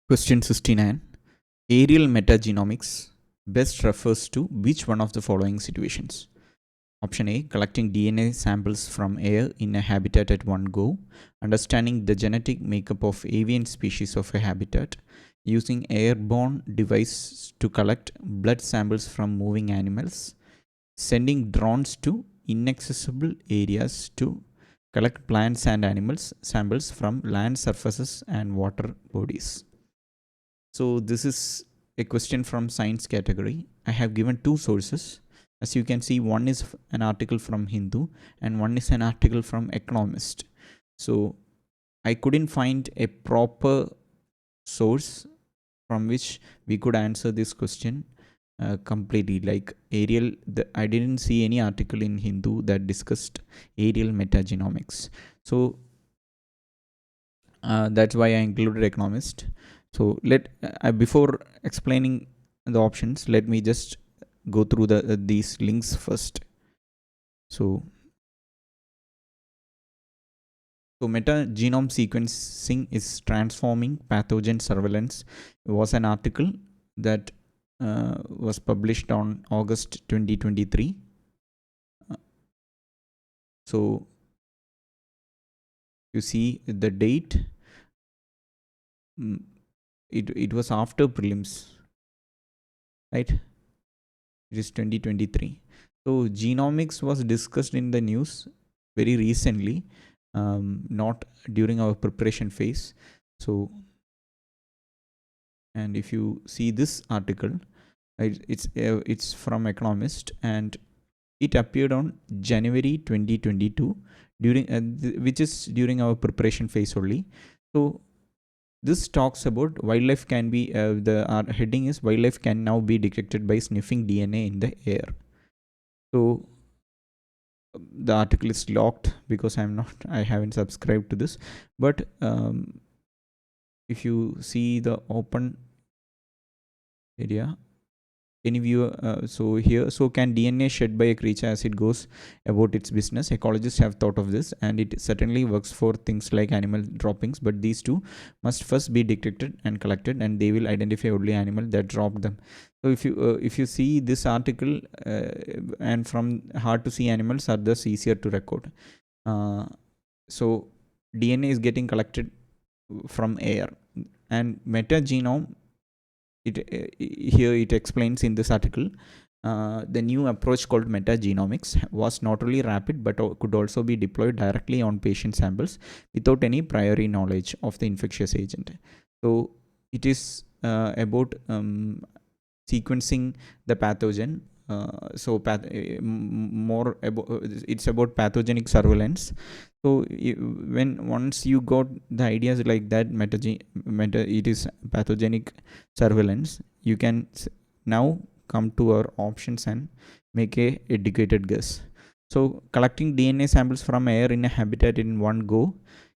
Question 69. Aerial metagenomics best refers to which one of the following situations? Option A, collecting DNA samples from air in a habitat at one go, understanding the genetic makeup of avian species of a habitat, using airborne device to collect blood samples from moving animals, sending drones to inaccessible areas to collect plants and animals samples from land surfaces and water bodies. So this is a question from science category. I have given two sources. As you can see, one is an article from Hindu and one is an article from Economist. So I couldn't find a proper source from which we could answer this question completely. Like I didn't see any article in Hindu that discussed aerial metagenomics. So that's why I included Economist. So before explaining the options, let me just go through these links first. So metagenome sequencing is transforming pathogen surveillance. It was an article that was published on August 2023. So you see the date. It was after prelims, right? It is 2023. So genomics was discussed in the news very recently, not during our preparation phase. So, and if you see this article, it's from Economist and it appeared on January 2022 during which is during our preparation phase only. So this talks about wildlife can be our heading is wildlife can now be detected by sniffing DNA in the air. So the article is locked because I haven't subscribed to this, but if you see the open area, any viewer, so can DNA shed by a creature as it goes about its business? Ecologists have thought of this, and it certainly works for things like animal droppings, but these two must first be detected and collected, and they will identify only animal that dropped them. So if you see this article, and from hard to see animals are thus easier to record. So DNA is getting collected from air, and metagenome, here it explains in this article, the new approach called metagenomics was not only rapid but could also be deployed directly on patient samples without any prior knowledge of the infectious agent. So it is about sequencing the pathogen. More about it's about pathogenic surveillance. So once you got the ideas like that, it is pathogenic surveillance, you can now come to our options and make a educated guess. So collecting DNA samples from air in a habitat in one go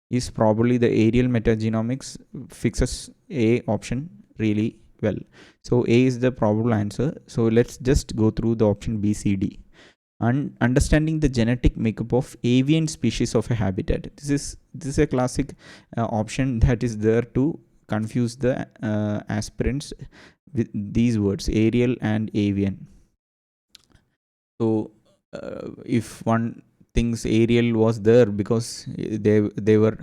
is probably the aerial metagenomics fixes A option really well. So A is the probable answer. So let's just go through the option B, C, D. Understanding the genetic makeup of avian species of a habitat. This is a classic option that is there to confuse the aspirants with these words, aerial and avian. So if one thinks aerial was there because they were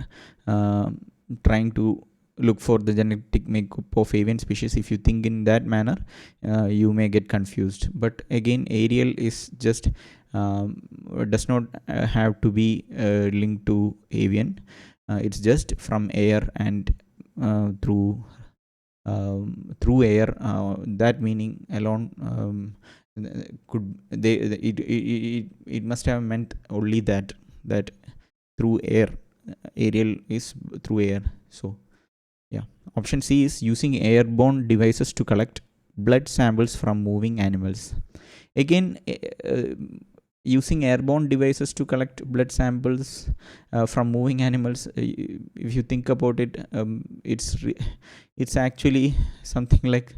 trying to look for the genetic makeup of avian species, if you think in that manner, you may get confused. But again, aerial is just does not have to be linked to avian. It's just from air and through air. That meaning alone could they it must have meant only that through air. Aerial is through air. So yeah, option C is using airborne devices to collect blood samples from moving animals. Again, using airborne devices to collect blood samples from moving animals, if you think about it, it's actually something like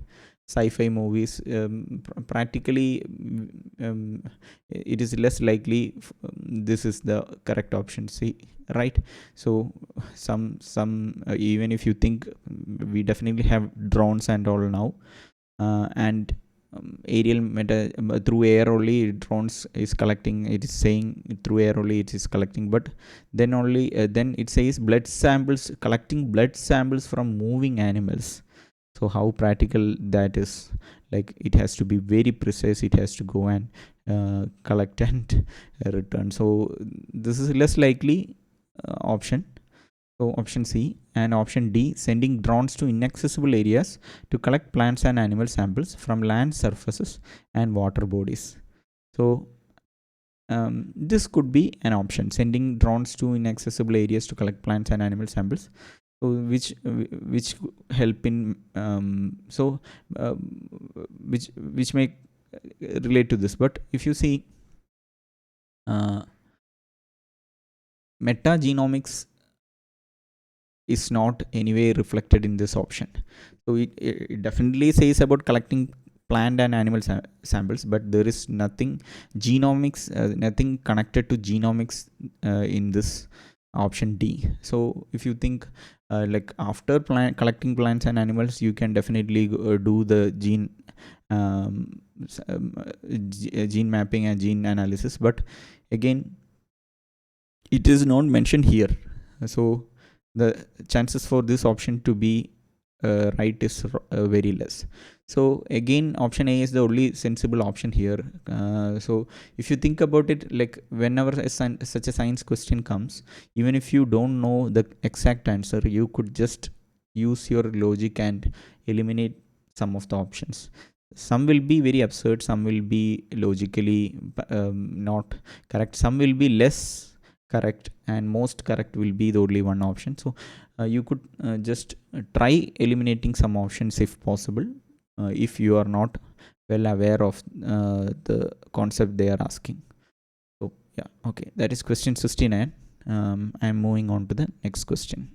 sci-fi movies, practically it is less likely this is the correct option C, right? So some even if you think, we definitely have drones and all now, and aerial meta through air only drones is collecting, it is saying through air only it is collecting, but then only then it says blood samples, collecting blood samples from moving animals. So how practical that is? Like, it has to be very precise, it has to go and collect and return. So this is less likely option. So option C. And option D, sending drones to inaccessible areas to collect plants and animal samples from land surfaces and water bodies. So this could be an option, sending drones to inaccessible areas to collect plants and animal samples. So which help in which may relate to this. But if you see, metagenomics is not anyway reflected in this option. So it definitely says about collecting plant and animal samples, but there is nothing genomics, nothing connected to genomics in this option D. So if you think like after collecting plants and animals, you can definitely do the gene gene mapping and gene analysis, but again it is not mentioned here. So the chances for this option to be right is very less. So again, option A is the only sensible option here. So if you think about it, like whenever such a science question comes, even if you don't know the exact answer, you could just use your logic and eliminate some of the options. Some will be very absurd, some will be logically not correct, some will be less correct, and most correct will be the only one option. So you could just try eliminating some options if possible, if you are not well aware of the concept they are asking. So yeah, okay, that is question 69. I'm moving on to the next question.